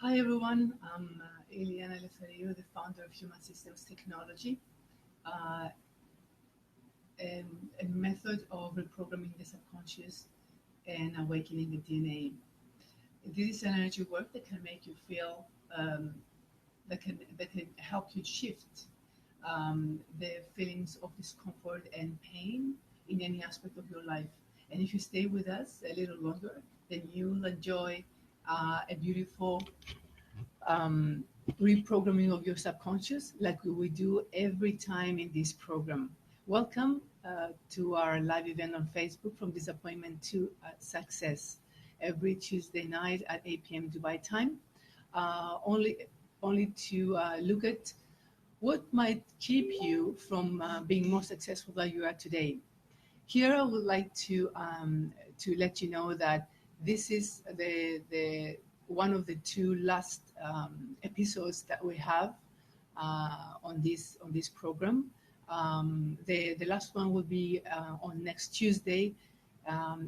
Hi everyone, I'm Eliana Leferio, the founder of Human Systems Technology, uh, a method of reprogramming the subconscious and awakening the DNA. This is an energy work that can make you feel, that can help you shift the feelings of discomfort and pain in any aspect of your life. And if you stay with us a little longer, then you'll enjoy a beautiful um, reprogramming of your subconscious like we do every time in this program. Welcome to our live event on Facebook, From Disappointment to Success, every Tuesday night at 8 p.m. Dubai time. Only to look at what might keep you from being more successful than you are today. Here, I would like to let you know that this is the one of the two last episodes that we have on this program. The last one will be on next Tuesday,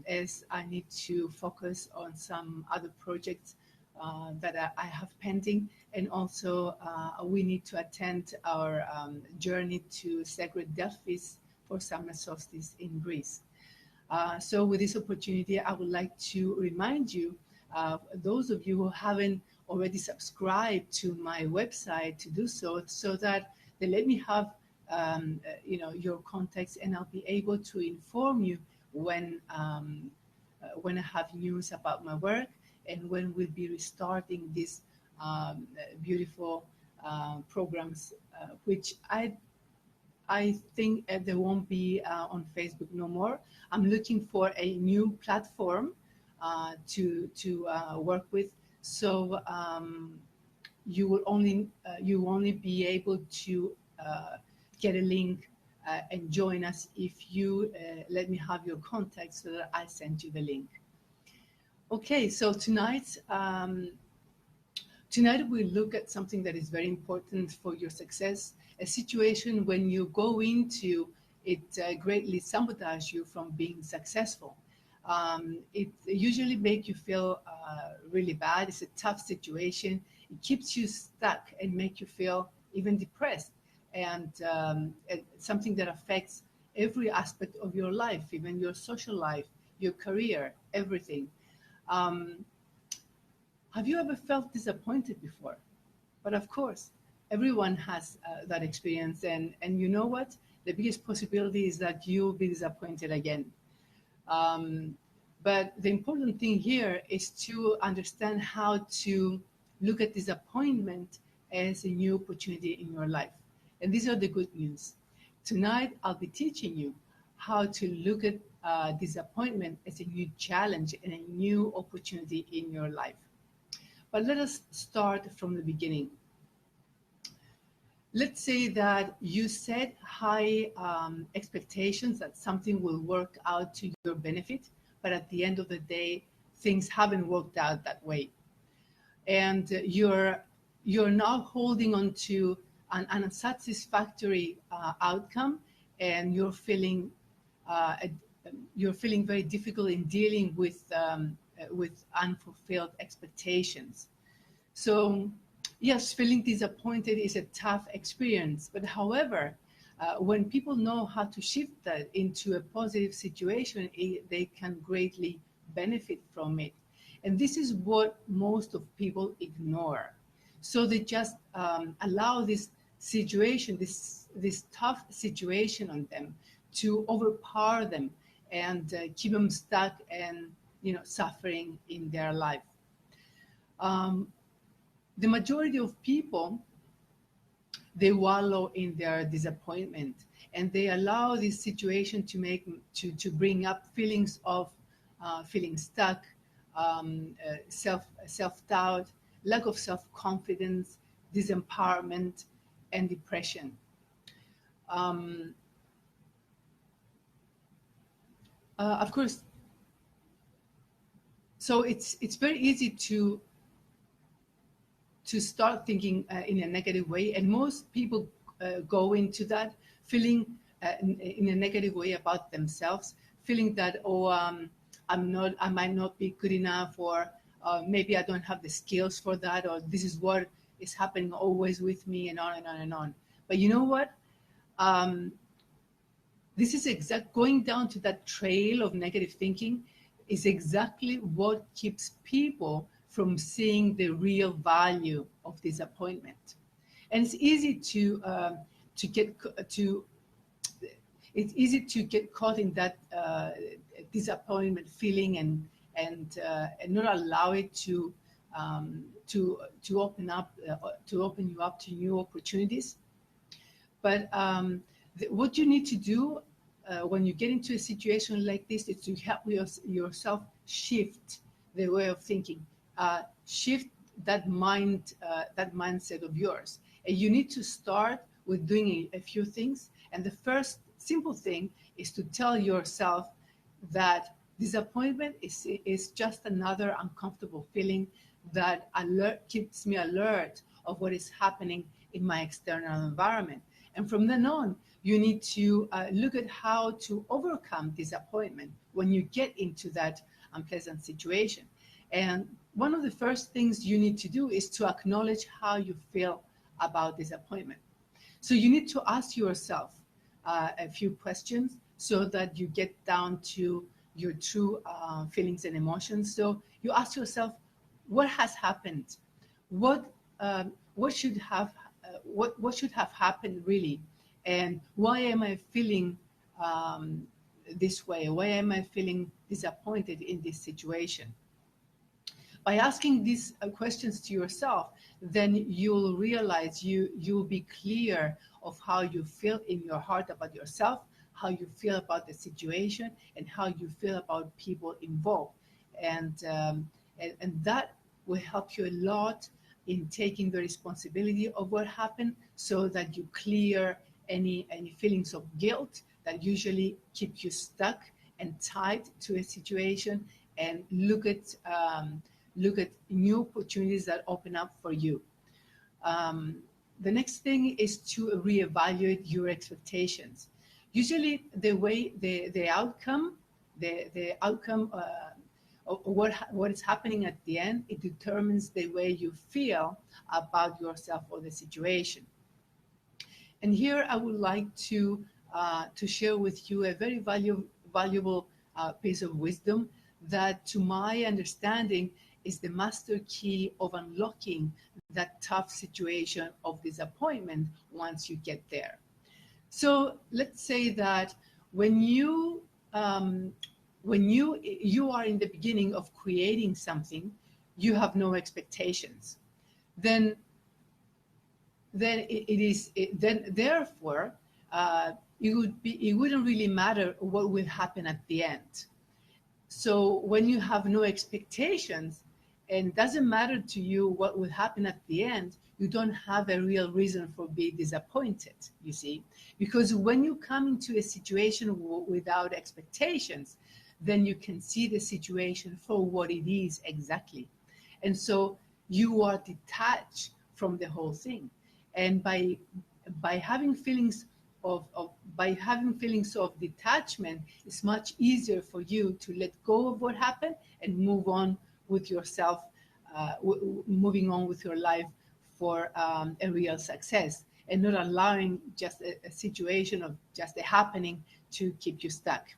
as I need to focus on some other projects that I have pending, and also we need to attend our journey to Sacred Delphis for summer solstice in Greece. So with this opportunity, I would like to remind you, those of you who haven't already subscribed to my website, to do so, so that they let me have your contacts, and I'll be able to inform you when I have news about my work and when we'll be restarting these beautiful programs, which I think they won't be on Facebook no more. I'm looking for a new platform to work with. So you will only be able to get a link and join us if you let me have your contact so that I send you the link. Okay, so tonight we look at something that is very important for your success, a situation when you go into it greatly sabotage you from being successful. It usually make you feel really bad. It's a tough situation. It keeps you stuck and make you feel even depressed, and something that affects every aspect of your life, even your social life, your career, everything. Um, have you ever felt disappointed before? But of course, everyone has that experience, and you know what? The biggest possibility is that you'll be disappointed again. Um, but the important thing here is to understand how to look at disappointment as a new opportunity in your life. And these are the good news. Tonight, I'll be teaching you how to look at disappointment as a new challenge and a new opportunity in your life. But let us start from the beginning. Let's say that you set high expectations that something will work out to your benefit, but at the end of the day, things haven't worked out that way, and you're now holding on to an unsatisfactory outcome, and uh, you're feeling very difficult in dealing with unfulfilled expectations. So, yes, feeling disappointed is a tough experience. But however, when people know how to shift that into a positive situation, they can greatly benefit from it. And this is what most of people ignore. So they just allow this situation, this tough situation on them, to overpower them and keep them stuck and suffering in their life. Um, the majority of people, they wallow in their disappointment, and they allow this situation to bring up feelings of feeling stuck, self-doubt, lack of self-confidence, disempowerment, and depression. um, of course, so it's very easy to start thinking in a negative way. And most people go into that feeling in a negative way about themselves, feeling that, I might not be good enough, or maybe I don't have the skills for that, or this is what is happening always with me, and on and on and on. But you know what? Um, this is going down to that trail of negative thinking is exactly what keeps people from seeing the real value of disappointment. And it's easy to get to it's easy to get caught in that disappointment feeling, and not allow it to open up to open you up to new opportunities. But what you need to do when you get into a situation like this is to help yourself shift the way of thinking, shift that mindset of yours. And you need to start with doing a few things. And the first simple thing is to tell yourself that disappointment is just another uncomfortable feeling that keeps me alert of what is happening in my external environment. And from then on, you need to look at how to overcome disappointment when you get into that unpleasant situation. And one of the first things you need to do is to acknowledge how you feel about disappointment. So you need to ask yourself a few questions so that you get down to your true feelings and emotions. So you ask yourself, what has happened? What should have happened really? And why am I feeling this way? Why am I feeling disappointed in this situation? By asking these questions to yourself, then you'll realize you'll be clear of how you feel in your heart about yourself, how you feel about the situation, and how you feel about people involved. And that will help you a lot in taking the responsibility of what happened, so that you clear any feelings of guilt that usually keep you stuck and tied to a situation, and look at new opportunities that open up for you. The next thing is to reevaluate your expectations. Usually, the outcome of what is happening at the end, it determines the way you feel about yourself or the situation. And here I would like to share with you a very valuable piece of wisdom that, to my understanding, is the master key of unlocking that tough situation of disappointment once you get there. So let's say that when you are in the beginning of creating something, you have no expectations. Then therefore it wouldn't really matter what will happen at the end. So when you have no expectations, and it doesn't matter to you what will happen at the end, you don't have a real reason for being disappointed, you see. Because when you come into a situation without expectations, then you can see the situation for what it is exactly. And so you are detached from the whole thing. And by having feelings of detachment, it's much easier for you to let go of what happened and move on with yourself, moving on with your life for a real success, and not allowing just a situation of just a happening to keep you stuck.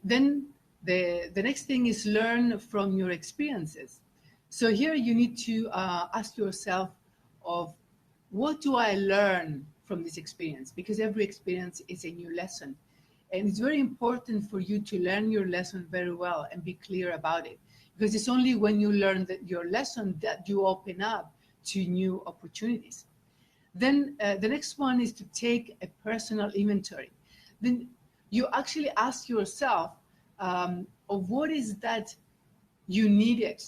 Then the next thing is learn from your experiences. So here you need to ask yourself of, what do I learn from this experience? Because every experience is a new lesson. And it's very important for you to learn your lesson very well and be clear about it. Because it's only when you learn your lesson that you open up to new opportunities. Then the next one is to take a personal inventory. Then you actually ask yourself of what is that you needed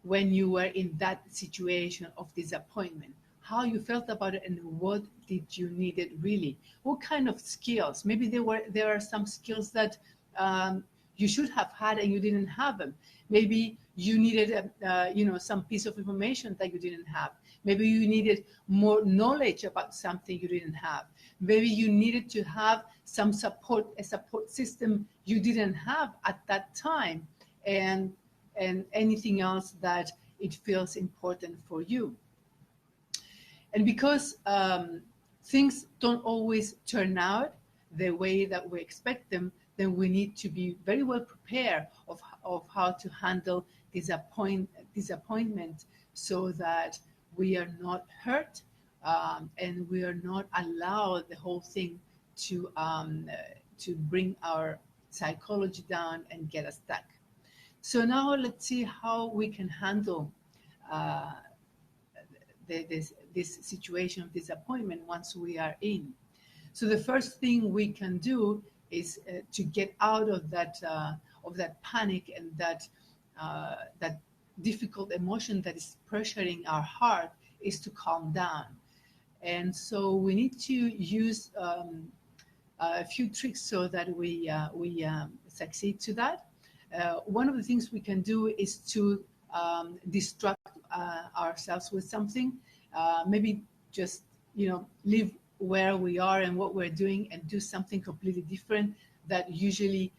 when you were in that situation of disappointment, how you felt about it, and what did you need it really? What kind of skills? Maybe there are some skills that you should have had and you didn't have them. Maybe you needed some piece of information that you didn't have. Maybe you needed more knowledge about something you didn't have. Maybe you needed to have a support system you didn't have at that time. And and anything else that it feels important for you. And because things don't always turn out the way that we expect them, then we need to be very well prepared of how to handle disappointment so that we are not hurt, and we are not allowed the whole thing to bring our psychology down and get us stuck. So now let's see how we can handle uh, this situation of disappointment once we are in. So the first thing we can do is to get out of that panic and that difficult emotion that is pressuring our heart, is to calm down. And so we need to use a few tricks so that we succeed to that. One of the things we can do is to distract ourselves with something. Maybe just live where we are and what we're doing and do something completely different that usually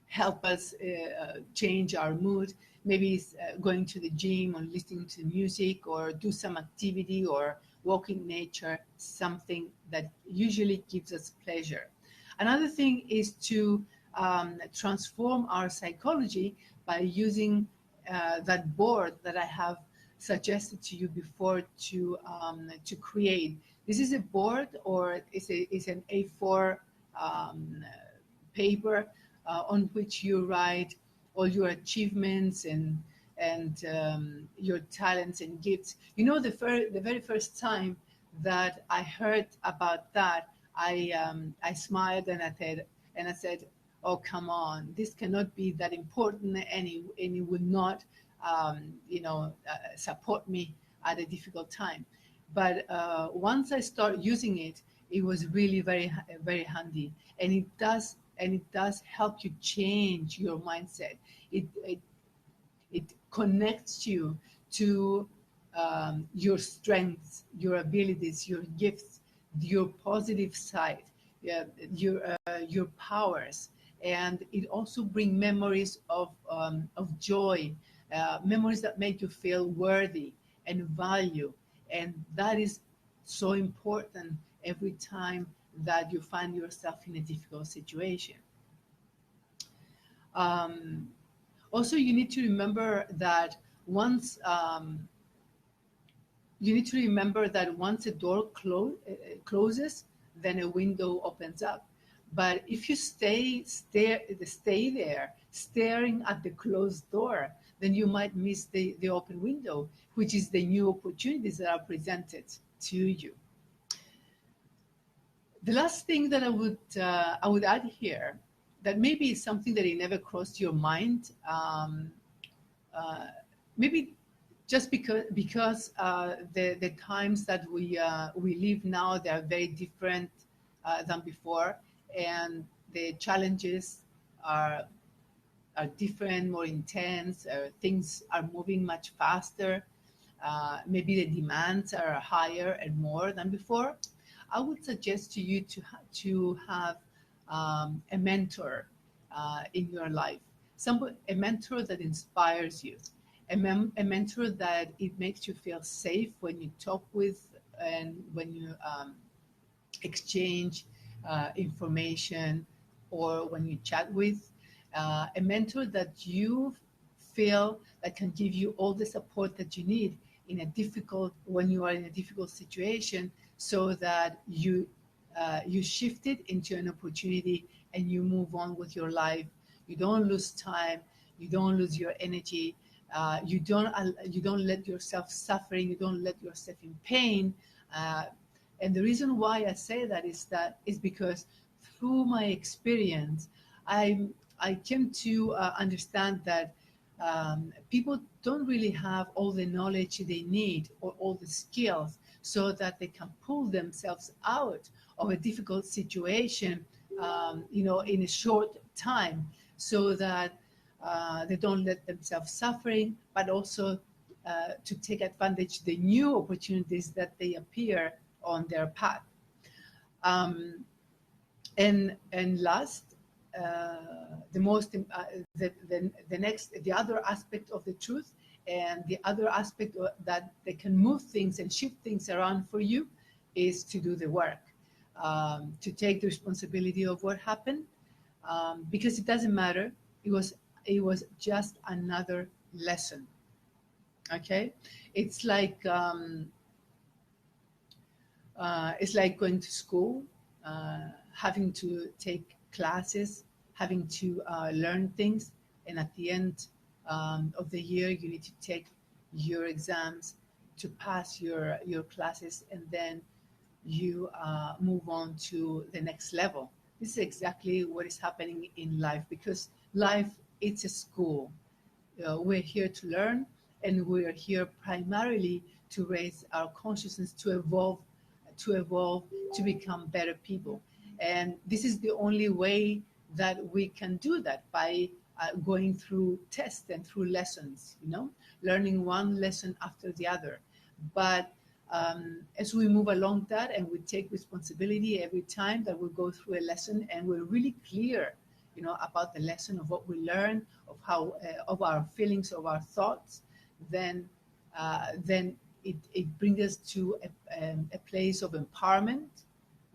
help us change our mood. Maybe it's going to the gym or listening to music or do some activity or walk in nature, something that usually gives us pleasure. Another thing is to transform our psychology by using that board that I have suggested to you before to create. This is a board, or it's an A4 paper on which you write all your achievements and your talents and gifts. The very first time that I heard about that, I smiled and I said, "Oh, come on! This cannot be that important, and it would not, support me at a difficult time." But once I start using it, it was really very, very handy, and it does help you change your mindset. It connects you to your strengths, your abilities, your gifts, your positive side, your powers, and it also brings memories of joy, memories that make you feel worthy and value, and that is so important every time that you find yourself in a difficult situation. Um, Also, you need to remember that once a door closes, then a window opens up. But if you stay there staring at the closed door, then you might miss the open window, which is the new opportunities that are presented to you. The last thing that I would add here, that maybe is something that it never crossed your mind, maybe just because the times that we live now, they are very different than before, and the challenges are different, more intense. Things are moving much faster. Maybe the demands are higher and more than before. I would suggest to you to have a mentor in your life, a mentor that inspires you, a mentor that it makes you feel safe when you talk with and when you exchange information or when you chat with, a mentor that you feel that can give you all the support that you need when you are in a difficult situation, so that you shift it into an opportunity and you move on with your life. You don't lose time. You don't lose your energy. You don't let yourself suffering. You don't let yourself in pain. And the reason why I say that is because through my experience, I came to understand that people don't really have all the knowledge they need or all the skills so that they can pull themselves out of a difficult situation, in a short time, so that they don't let themselves suffering, but also to take advantage of the new opportunities that they appear on their path. And last, the most the other aspect of the truth, and the other aspect that they can move things and shift things around for you is to do the work, to take the responsibility of what happened, because it doesn't matter. It was just another lesson. Okay, it's like going to school, having to take classes, having to learn things, and at the end of the year, you need to take your exams to pass your classes, and then you move on to the next level. This is exactly what is happening in life, because life, it's a school. We're here to learn, and we're here primarily to raise our consciousness, to evolve, to become better people. And this is the only way that we can do that, by going through tests and through lessons, learning one lesson after the other. But as we move along that, and we take responsibility every time that we go through a lesson, and we're really clear, about the lesson, of what we learn, of how, of our feelings, of our thoughts, then it brings us to a place of empowerment,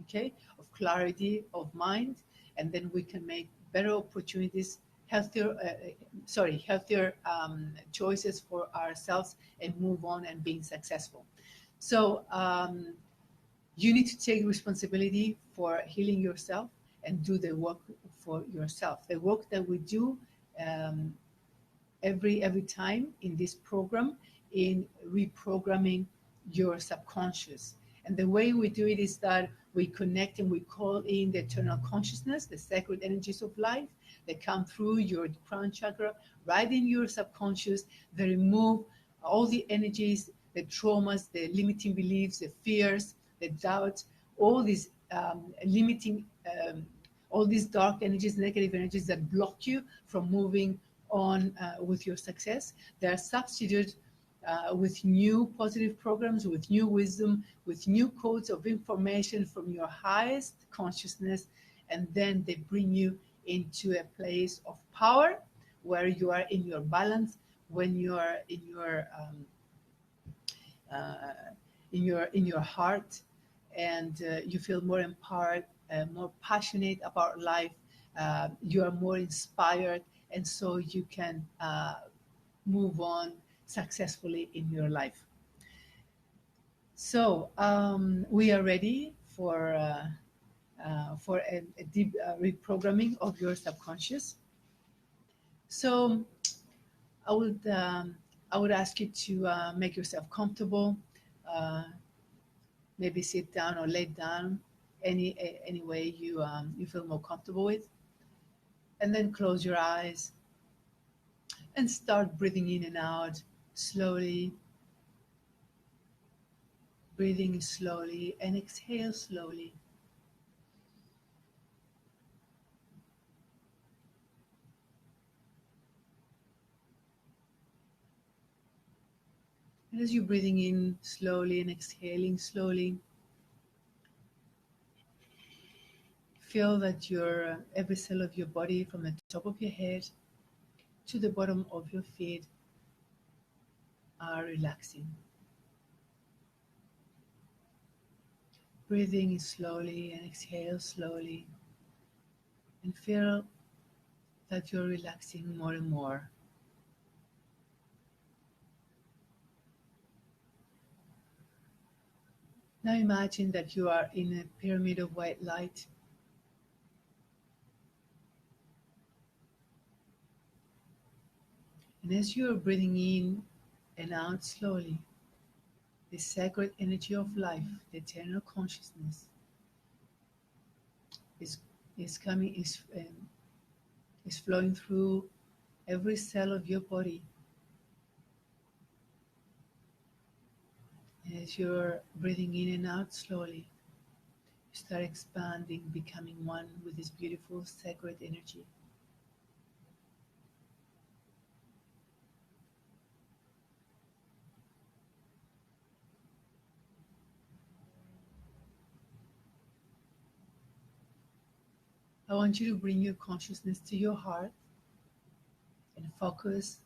okay, of clarity of mind, and then we can make better opportunities, healthier choices for ourselves, and move on and being successful. So you need to take responsibility for healing yourself and do the work for yourself. The work that we do every time in this program, in reprogramming your subconscious. And the way we do it is that we connect and we call in the eternal consciousness, the sacred energies of life that come through your crown chakra, right in your subconscious. They remove all the energies, the traumas, the limiting beliefs, the fears, the doubts, all these limiting, all these dark energies, negative energies that block you from moving on with your success. They are substituted with new positive programs, with new wisdom, with new codes of information from your highest consciousness, and then they bring you into a place of power where you are in your balance, when you are in your heart, and you feel more empowered, more passionate about life. You are more inspired, and so you can move on successfully in your life. So we are ready for a deep reprogramming of your subconscious. So I would ask you to make yourself comfortable. Maybe sit down or lay down, any way you feel more comfortable with, and then close your eyes and start breathing in and out slowly. Breathing slowly and exhale slowly. And as you're breathing in slowly and exhaling slowly, feel that your every cell of your body, from the top of your head to the bottom of your feet, are relaxing. Breathing slowly and exhale slowly, and feel that you're relaxing more and more. Now imagine that you are in a pyramid of white light. And as you are breathing in and out slowly, the sacred energy of life, the eternal consciousness, is coming, is flowing through every cell of your body. And as you're breathing in and out slowly, you start expanding, becoming one with this beautiful sacred energy. I want you to bring your consciousness to your heart and focus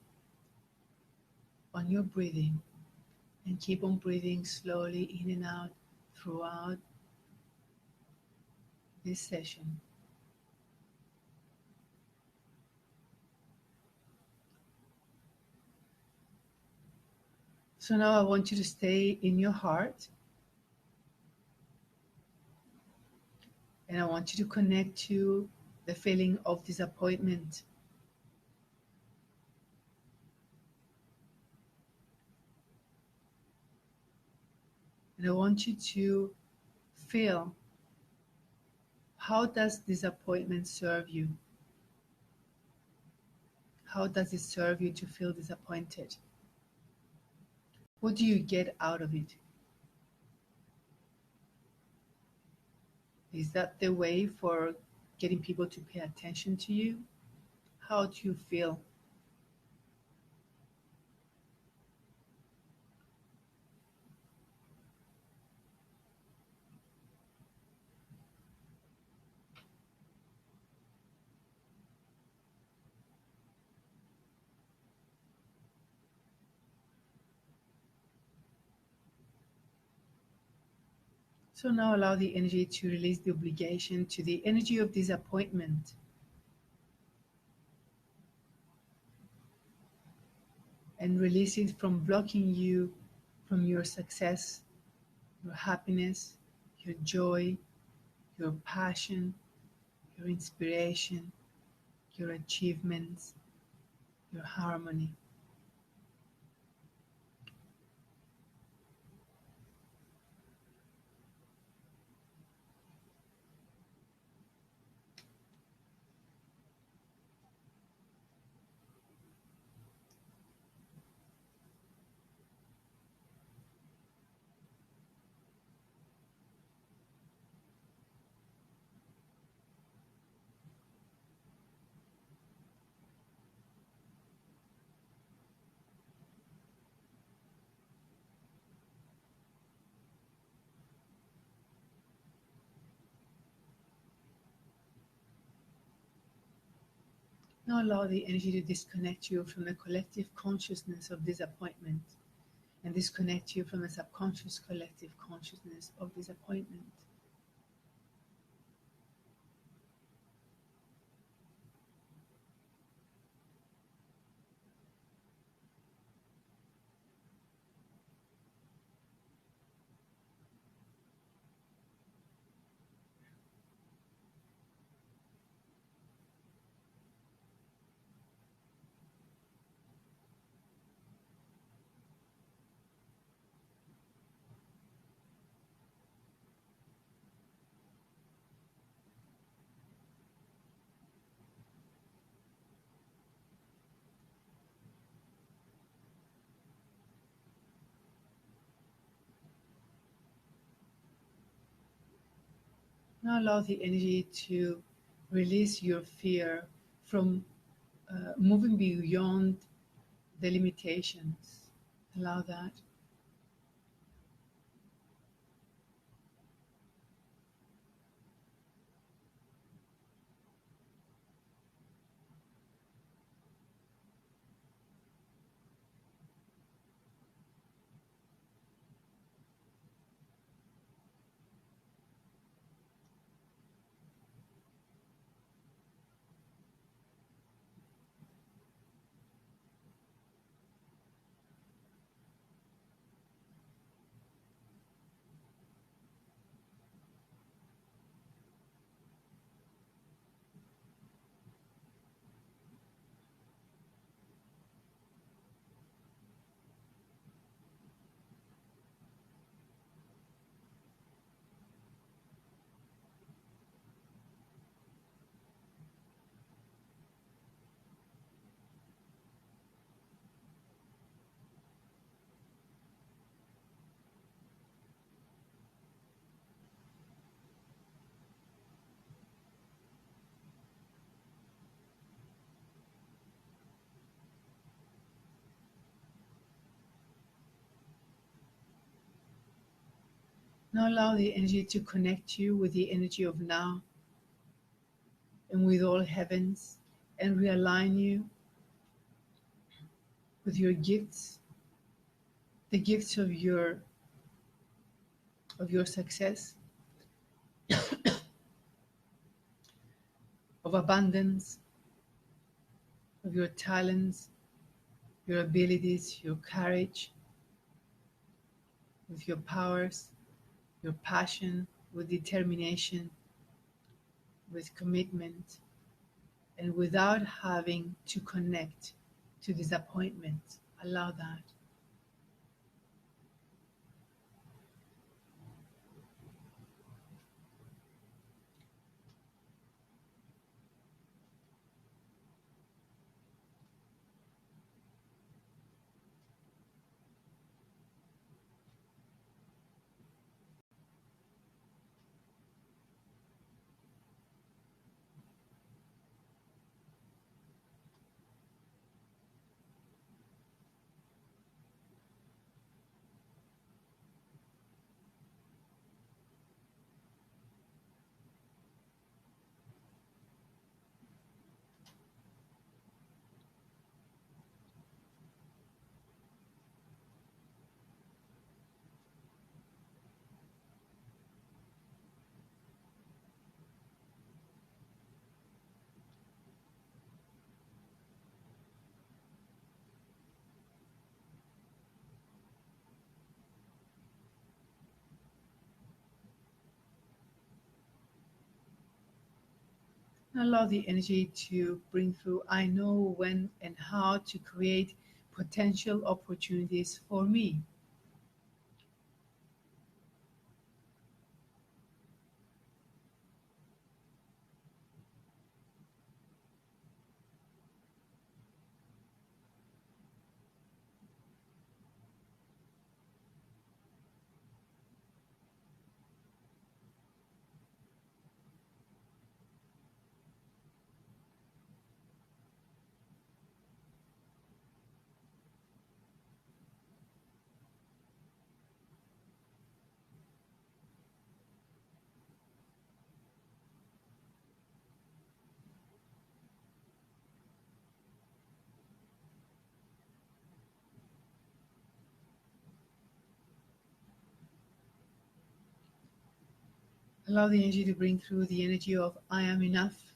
on your breathing, and keep on breathing slowly in and out throughout this session. So now I want you to stay in your heart, and I want you to connect to the feeling of disappointment. And I want you to feel, how does disappointment serve you? How does it serve you to feel disappointed? What do you get out of it? Is that the way for getting people to pay attention to you? How do you feel? So now allow the energy to release the obligation to the energy of disappointment. And release it from blocking you from your success, your happiness, your joy, your passion, your inspiration, your achievements, your harmony. Now allow the energy to disconnect you from the collective consciousness of disappointment, and disconnect you from the subconscious collective consciousness of disappointment. Now allow the energy to release your fear from moving beyond the limitations. Allow that. Now allow the energy to connect you with the energy of now. and with all heavens, and realign you with your gifts, the gifts of your success, of abundance, of your talents, your abilities, your courage, with your powers, your passion, with determination, with commitment, and without having to connect to disappointment. Allow that. Allow the energy to bring through. I know when and how to create potential opportunities for me. Allow the energy to bring through the energy of I am enough.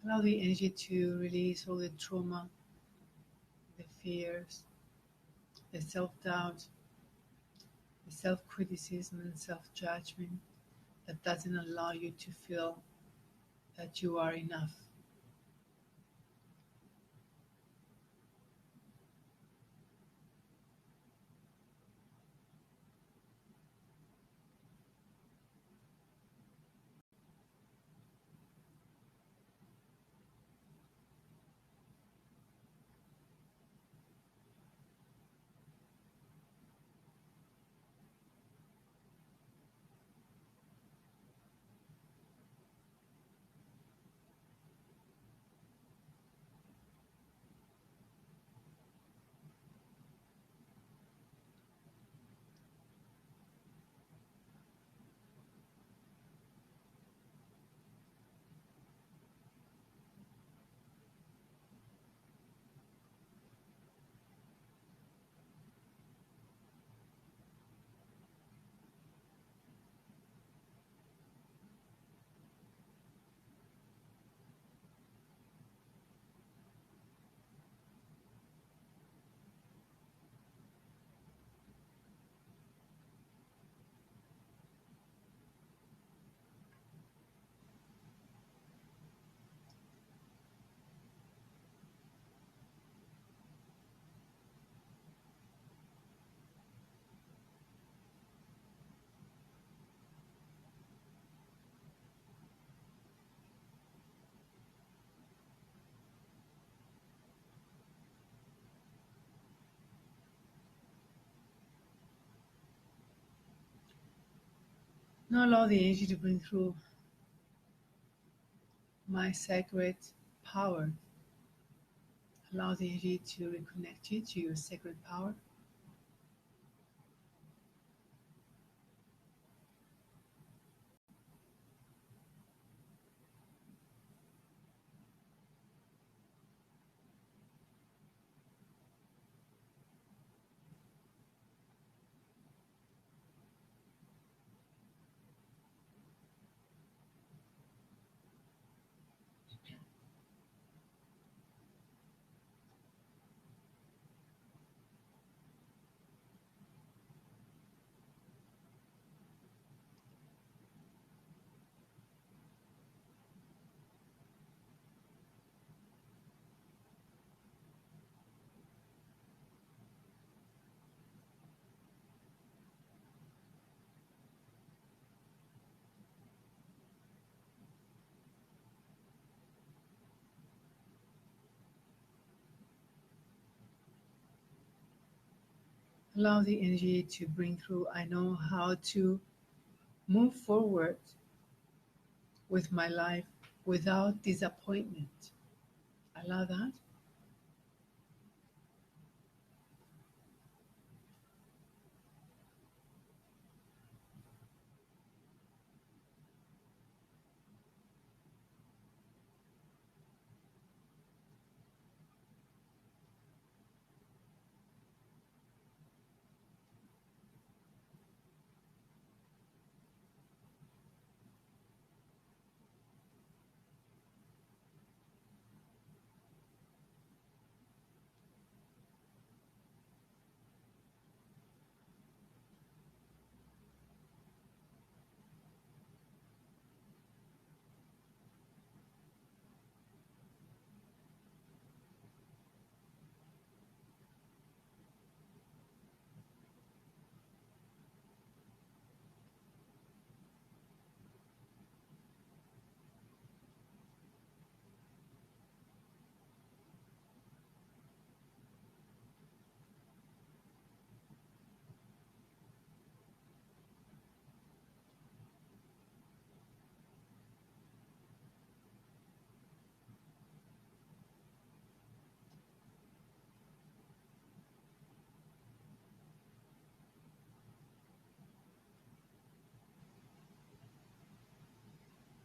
Allow the energy to release all the trauma, the fears, the self doubt, the self criticism, and self judgment that doesn't allow you to feel that you are enough. Now allow the energy to bring through my sacred power. Allow the energy to reconnect you to your sacred power. Allow the energy to bring through. I know how to move forward with my life without disappointment. Allow that.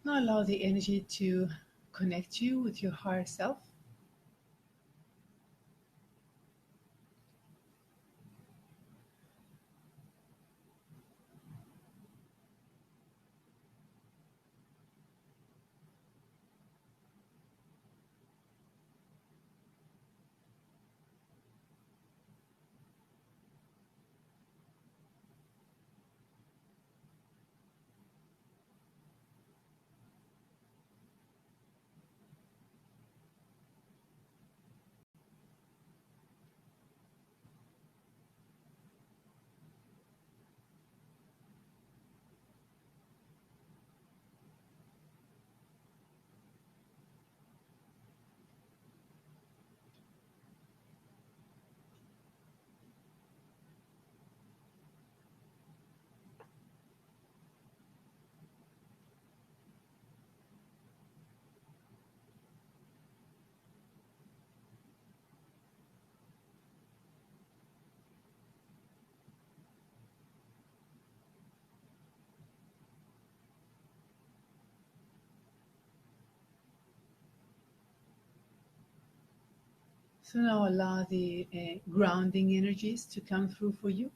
Now allow the energy to connect you with your higher self. So now allow the grounding energies to come through for you.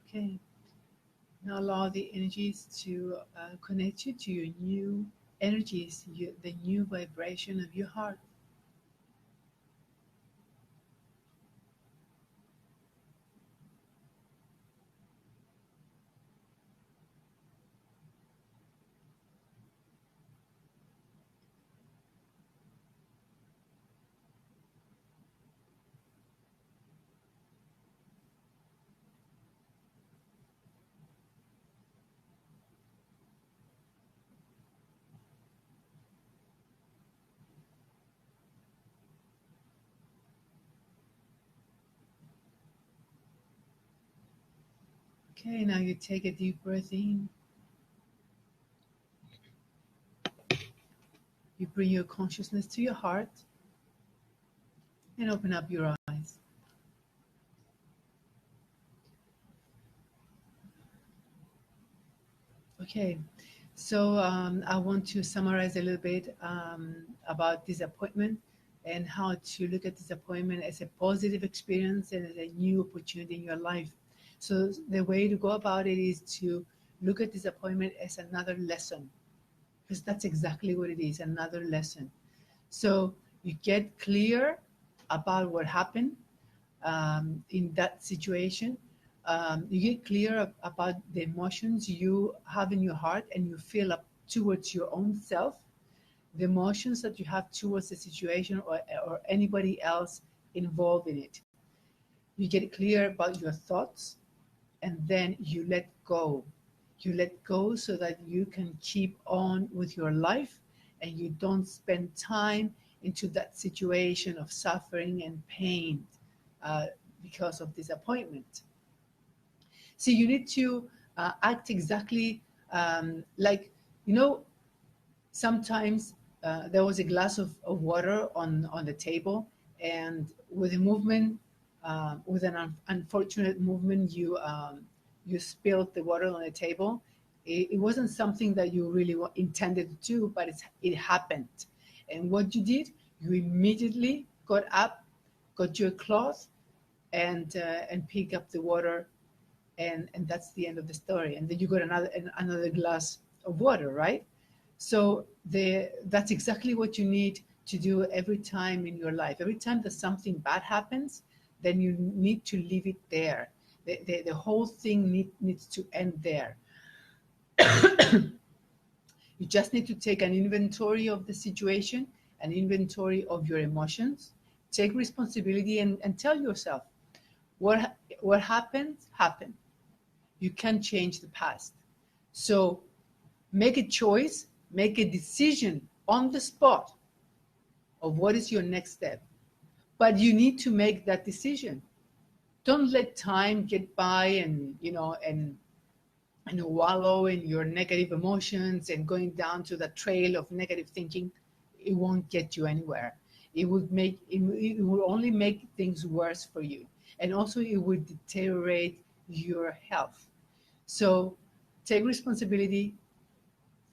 Okay. Now allow the energies to connect you to your new energies, the new vibration of your heart. Okay, now you take a deep breath in. You bring your consciousness to your heart and open up your eyes. Okay, so I want to summarize a little bit about disappointment and how to look at disappointment as a positive experience and as a new opportunity in your life. So the way to go about it is to look at disappointment as another lesson, because that's exactly what it is, another lesson. So you get clear about what happened in that situation. You get clear about the emotions you have in your heart and you feel up towards your own self, the emotions that you have towards the situation or anybody else involved in it. You get clear about your thoughts and then you let go. You let go so that you can keep on with your life and you don't spend time into that situation of suffering and pain uh, because of disappointment. So you need to act exactly like, you know, sometimes there was a glass of water on the table, and with a movement, with an unfortunate movement, you spilled the water on the table. It wasn't something that you really intended to do, but it happened. And what you did, you immediately got up, got your cloth, and pick up the water, and that's the end of the story. And then you got another glass of water, right? So that's exactly what you need to do every time in your life. Every time that something bad happens, then you need to leave it there. The whole thing needs to end there. You just need to take an inventory of the situation, an inventory of your emotions, take responsibility, and tell yourself what happened happened. You can't change the past. So make a choice, make a decision on the spot of what is your next step. But you need to make that decision. Don't let time get by and wallow in your negative emotions and going down to the trail of negative thinking. It won't get you anywhere. It will only make things worse for you. And also it would deteriorate your health. So take responsibility,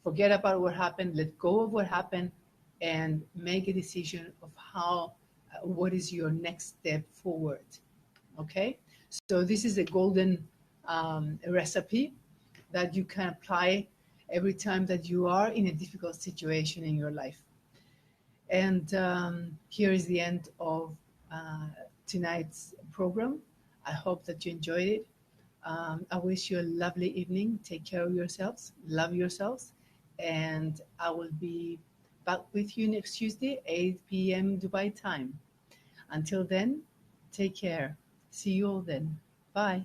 forget about what happened, let go of what happened, and make a decision of what is your next step forward. Okay? So this is a golden recipe that you can apply every time that you are in a difficult situation in your life. And here is the end of uh, tonight's program. I hope that you enjoyed it. I wish you a lovely evening. Take care of yourselves, love yourselves, and I will be back with you next Tuesday, 8 p.m. Dubai time. Until then, take care. See you all then. Bye.